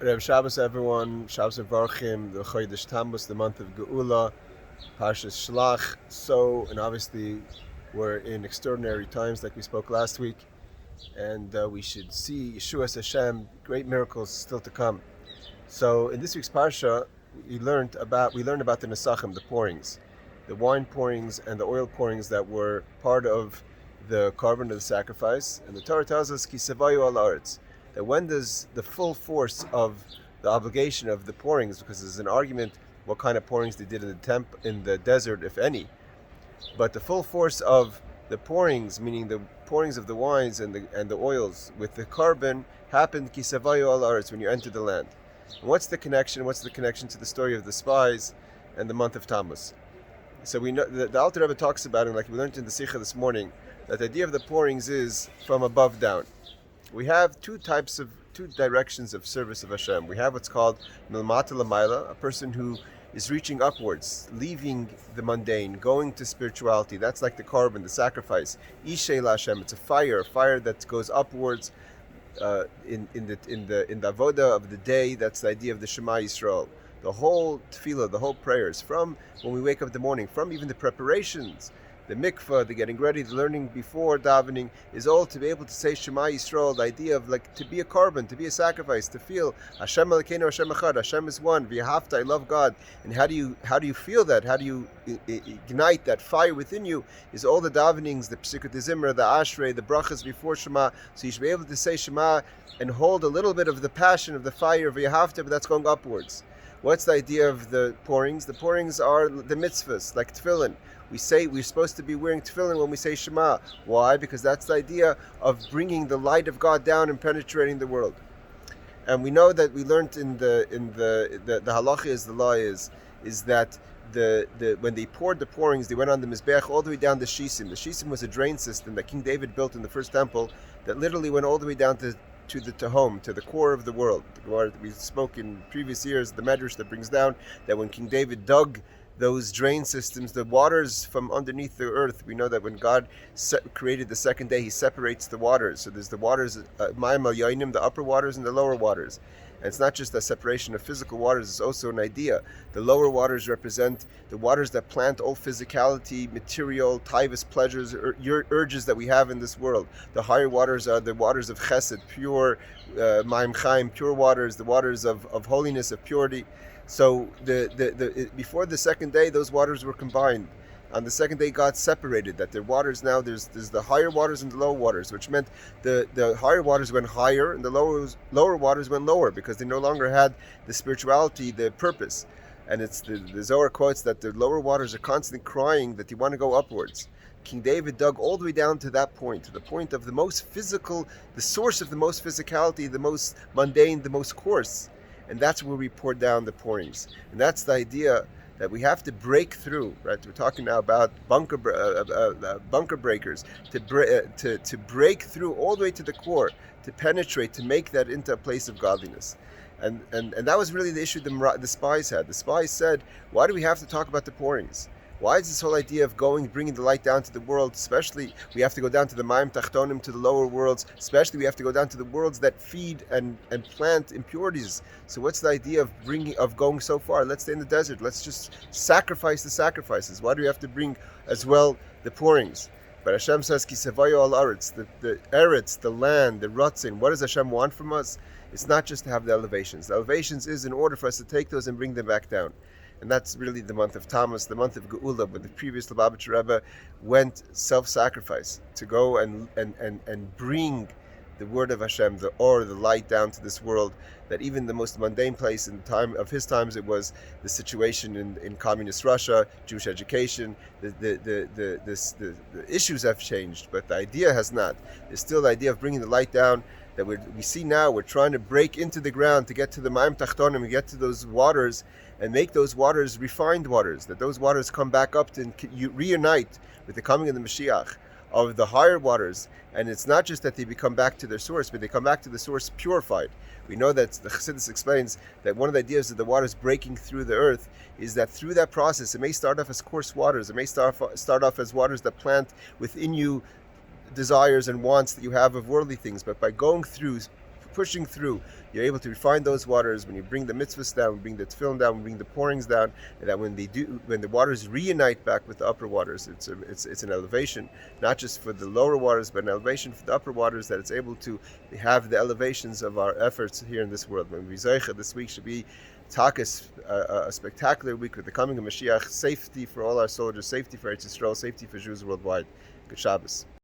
Rev Shabbos, everyone. Shabbos Mevorchim, the Chodesh Tamuz, the month of Geula, Parshas Shelach. And obviously, we're in extraordinary times, like we spoke last week, and we should see Yeshuas Hashem, great miracles still to come. So, in this week's parsha, we learned about the Nesachim, the pourings, the wine pourings and the oil pourings that were part of the carbon of the sacrifice. And the Torah tells us, Ki sevayu al aretz, that when does the full force of the obligation of the pourings, because there's an argument what kind of pourings they did in the desert, if any, but the full force of the pourings, meaning the pourings of the wines and the oils with the carbon, happened ki sevayu al aretz, when you enter the land. And what's the connection? What's the connection to the story of the spies and the month of Tammuz? So we know the Alter Rebbe talks about it, like we learned in the Sikha this morning, that the idea of the pourings is from above down. We have two directions of service of Hashem. We have what's called milmata l'mayla, a person who is reaching upwards, leaving the mundane, going to spirituality. That's like the carbon, the sacrifice. Ishei Hashem, it's a fire that goes upwards. In the avoda of the day, that's the idea of the Shema Yisrael. The whole tefillah, the whole prayers, from when we wake up in the morning, from even the preparations, the mikvah, the getting ready, the learning before davening, is all to be able to say Shema Yisrael, the idea of like to be a carbon, to be a sacrifice, to feel Hashem Elokeinu, Hashem Echad, Hashem is one, v'yahavta, I love God. And how do you feel that? How do you ignite that fire within you? Is all the davenings, the Psikut Zimra, the Ashrei, the brachas before Shema. So you should be able to say Shema and hold a little bit of the passion of the fire of v'yahavta, but that's going upwards. What's the idea of the pourings? The pourings are the mitzvahs, like tefillin. We say we're supposed to be wearing tefillin when we say Shema. Why? Because that's the idea of bringing the light of God down and penetrating the world. And we know that we learned in the halacha is the law is that the when they poured the pourings, they went on the mizbeach all the way down the shisim. The shisim was a drain system that King David built in the first temple that literally went all the way down to the tehom, to the core of the world. We spoke in previous years, the medrash that brings down that when King David dug those drain systems, the waters from underneath the earth, we know that when God created the second day, he separates the waters. So there's the waters, Mayim al Yainim, the upper waters and the lower waters. And it's not just a separation of physical waters, it's also an idea. The lower waters represent the waters that plant all physicality, material, taivas, pleasures, urges that we have in this world. The higher waters are the waters of chesed, pure, ma'im chaim, pure waters, the waters of holiness, of purity. So before the second day, those waters were combined. On the second day, God separated that. There are waters now, there's the higher waters and the lower waters, which meant the higher waters went higher and the lower waters went lower because they no longer had the spirituality, the purpose. And it's the Zohar quotes that the lower waters are constantly crying that they want to go upwards. King David dug all the way down to that point, to the point of the most physical, the source of the most physicality, the most mundane, the most coarse. And that's where we pour down the pourings. And that's the idea that we have to break through, right? We're talking now about bunker breakers, to break through all the way to the core, to penetrate, to make that into a place of godliness. And that was really the issue the spies had. The spies said, why do we have to talk about the pourings? Why is this whole idea of bringing the light down to the world, especially we have to go down to the Mayim Tachtonim, to the lower worlds, especially we have to go down to the worlds that feed and plant impurities. So what's the idea of going so far? Let's stay in the desert. Let's just sacrifice the sacrifices. Why do we have to bring as well the pourings? But Hashem says, Ki sevayu al aretz, the eretz, the land, the rutzin. What does Hashem want from us? It's not just to have the elevations. The elevations is in order for us to take those and bring them back down. And that's really the month of Tammuz, the month of Geula, when the previous Lubavitcher Rebbe went self-sacrifice to go and bring the word of Hashem, the or, the light down to this world, that even the most mundane place in the time of his times, it was the situation in communist Russia, Jewish education, the issues have changed, but the idea has not. There's still the idea of bringing the light down that we see now. We're trying to break into the ground to get to the Mayim Tachtonim, and get to those waters, and make those waters refined waters, that those waters come back up to reunite with the coming of the Mashiach, of the higher waters. And it's not just that they become back to their source, but they come back to the source purified. We know that the Chassidus explains that one of the ideas of the waters breaking through the earth is that through that process, it may start off as coarse waters, it may start off as waters that plant within you desires and wants that you have of worldly things, but by going through pushing through. You're able to refine those waters when you bring the mitzvahs down, bring the tefillin down, bring the pourings down, and that when the waters reunite back with the upper waters, it's an elevation, not just for the lower waters, but an elevation for the upper waters, that it's able to have the elevations of our efforts here in this world. When we zeicha, this week should be Takas, a spectacular week with the coming of Mashiach, safety for all our soldiers, safety for Eretz Yisrael, safety for Jews worldwide. Good Shabbos.